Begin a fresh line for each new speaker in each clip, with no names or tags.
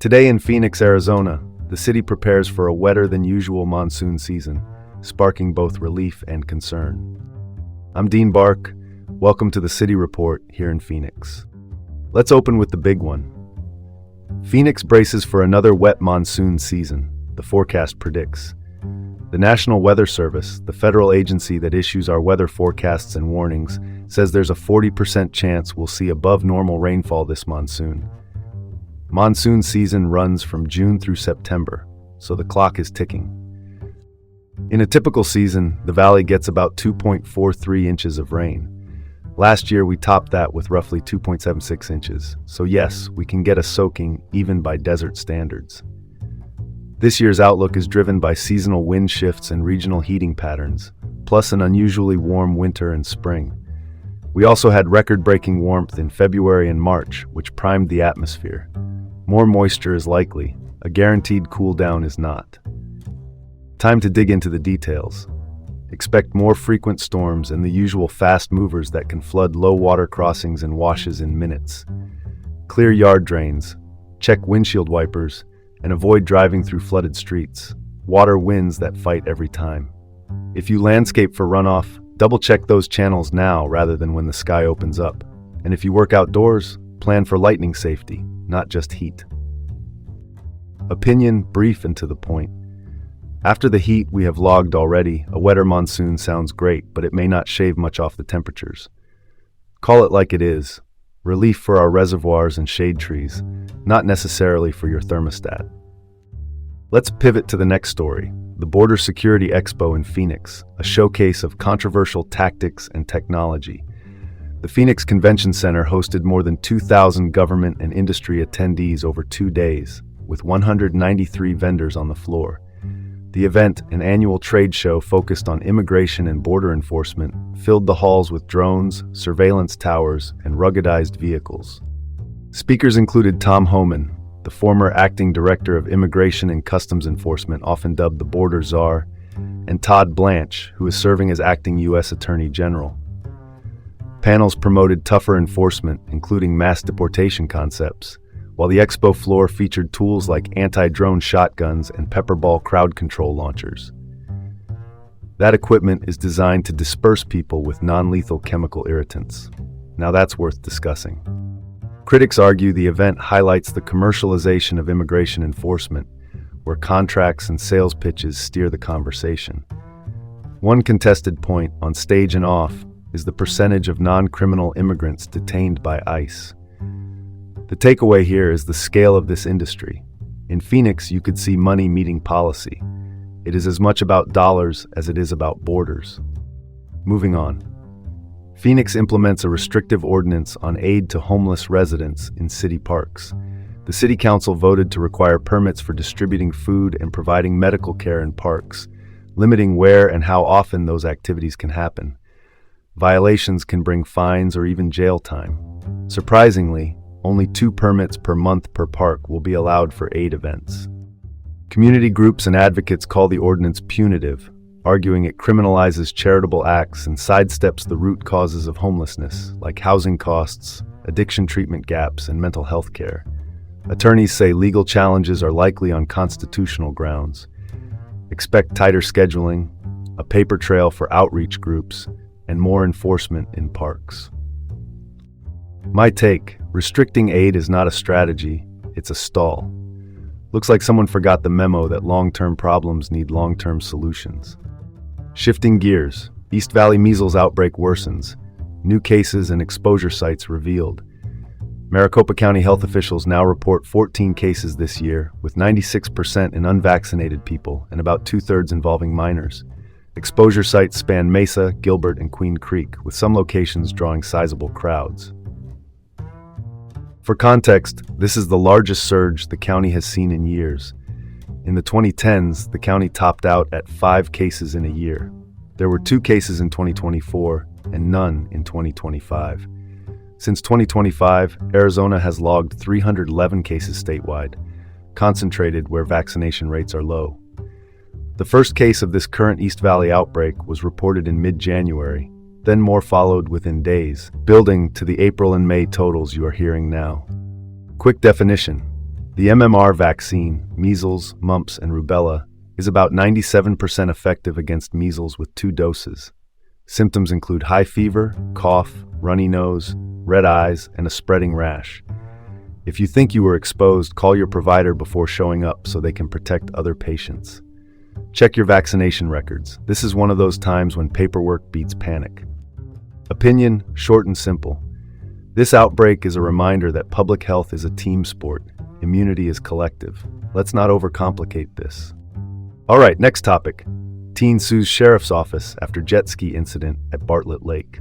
Today in Phoenix, Arizona, the city prepares for a wetter than usual monsoon season, sparking both relief and concern. I'm Dean Bark. Welcome to the City Report here in Phoenix. Let's open with the big one. Phoenix braces for another wet monsoon season, the forecast predicts. The National Weather Service, the federal agency that issues our weather forecasts and warnings, says there's a 40% chance we'll see above normal rainfall this monsoon. Monsoon season runs from June through September, so the clock is ticking. In a typical season, the valley gets about 2.43 inches of rain. Last year, we topped that with roughly 2.76 inches, so yes, we can get a soaking even by desert standards. This year's outlook is driven by seasonal wind shifts and regional heating patterns, plus an unusually warm winter and spring. We also had record-breaking warmth in February and March, which primed the atmosphere. More moisture is likely, a guaranteed cool down is not. Time to dig into the details. Expect more frequent storms and the usual fast movers that can flood low water crossings and washes in minutes. Clear yard drains, check windshield wipers, and avoid driving through flooded streets. Water wins that fight every time. If you landscape for runoff, double-check those channels now rather than when the sky opens up. And if you work outdoors, plan for lightning safety, not just heat. Opinion, brief and to the point. After the heat we have logged already, a wetter monsoon sounds great, but it may not shave much off the temperatures. Call it like it is. Relief for our reservoirs and shade trees, not necessarily for your thermostat. Let's pivot to the next story, the Border Security Expo in Phoenix, a showcase of controversial tactics and technology. The Phoenix Convention Center hosted more than 2,000 government and industry attendees over 2 days, with 193 vendors on the floor. The event, an annual trade show focused on immigration and border enforcement, filled the halls with drones, surveillance towers, and ruggedized vehicles. Speakers included Tom Homan, the former acting director of Immigration and Customs Enforcement, often dubbed the Border Czar, and Todd Blanche, who is serving as acting U.S. Attorney General. Panels promoted tougher enforcement, including mass deportation concepts, while the expo floor featured tools like anti-drone shotguns and pepperball crowd control launchers. That equipment is designed to disperse people with non-lethal chemical irritants. Now that's worth discussing. Critics argue the event highlights the commercialization of immigration enforcement, where contracts and sales pitches steer the conversation. One contested point, on stage and off, is the percentage of non-criminal immigrants detained by ICE. The takeaway here is the scale of this industry. In Phoenix, you could see money meeting policy. It is as much about dollars as it is about borders. Moving on. Phoenix implements a restrictive ordinance on aid to homeless residents in city parks. The city council voted to require permits for distributing food and providing medical care in parks, limiting where and how often those activities can happen. Violations can bring fines or even jail time. Surprisingly, only 2 permits per month per park will be allowed for aid events. Community groups and advocates call the ordinance punitive, arguing it criminalizes charitable acts and sidesteps the root causes of homelessness, like housing costs, addiction treatment gaps, and mental health care. Attorneys say legal challenges are likely on constitutional grounds. Expect tighter scheduling, a paper trail for outreach groups, and more enforcement in parks. My take, restricting aid is not a strategy, it's a stall. Looks like someone forgot the memo that long-term problems need long-term solutions. Shifting gears, East Valley measles outbreak worsens. New cases and exposure sites revealed. Maricopa County health officials now report 14 cases this year, with 96% in unvaccinated people and about 2/3 involving minors. Exposure sites span Mesa, Gilbert, and Queen Creek, with some locations drawing sizable crowds. For context, this is the largest surge the county has seen in years. In the 2010s, the county topped out at 5 cases in a year. There were 2 cases in 2024 and none in 2025. Since 2025, Arizona has logged 311 cases statewide, concentrated where vaccination rates are low. The first case of this current East Valley outbreak was reported in mid-January, then more followed within days, building to the April and May totals you are hearing now. Quick definition. The MMR vaccine, measles, mumps, and rubella, is about 97% effective against measles with 2 doses. Symptoms include high fever, cough, runny nose, red eyes, and a spreading rash. If you think you were exposed, call your provider before showing up so they can protect other patients. Check your vaccination records. This is one of those times when paperwork beats panic. Opinion, short and simple. This outbreak is a reminder that public health is a team sport. Immunity is collective. Let's not overcomplicate this. All right, next topic. Teen sues sheriff's office after jet ski incident at Bartlett Lake.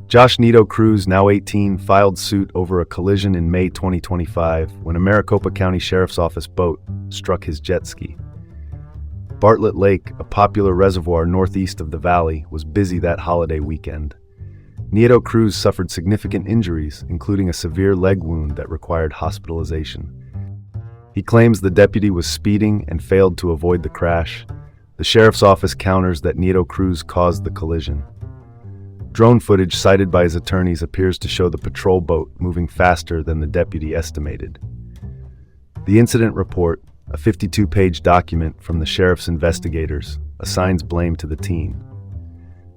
Josh Nito Cruz, now 18, filed suit over a collision in May 2025 when a Maricopa County Sheriff's Office boat struck his jet ski. Bartlett Lake, a popular reservoir northeast of the valley, was busy that holiday weekend. Nito Cruz suffered significant injuries, including a severe leg wound that required hospitalization. He claims the deputy was speeding and failed to avoid the crash. The sheriff's office counters that Nito Cruz caused the collision. Drone footage cited by his attorneys appears to show the patrol boat moving faster than the deputy estimated. The incident report, a 52-page document from the sheriff's investigators, assigns blame to the teen.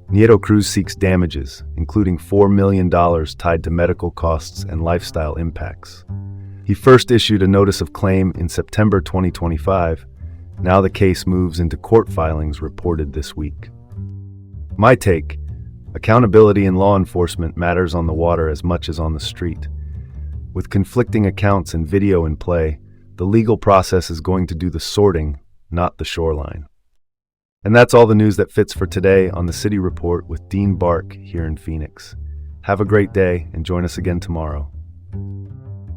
Nito Cruz seeks damages, including $4 million tied to medical costs and lifestyle impacts. He first issued a notice of claim in September 2025. Now the case moves into court filings reported this week. My take: accountability in law enforcement matters on the water as much as on the street. With conflicting accounts and video in play, the legal process is going to do the sorting, not the shoreline. And that's all the news that fits for today on the City Report with Dean Bark here in Phoenix. Have a great day and join us again tomorrow.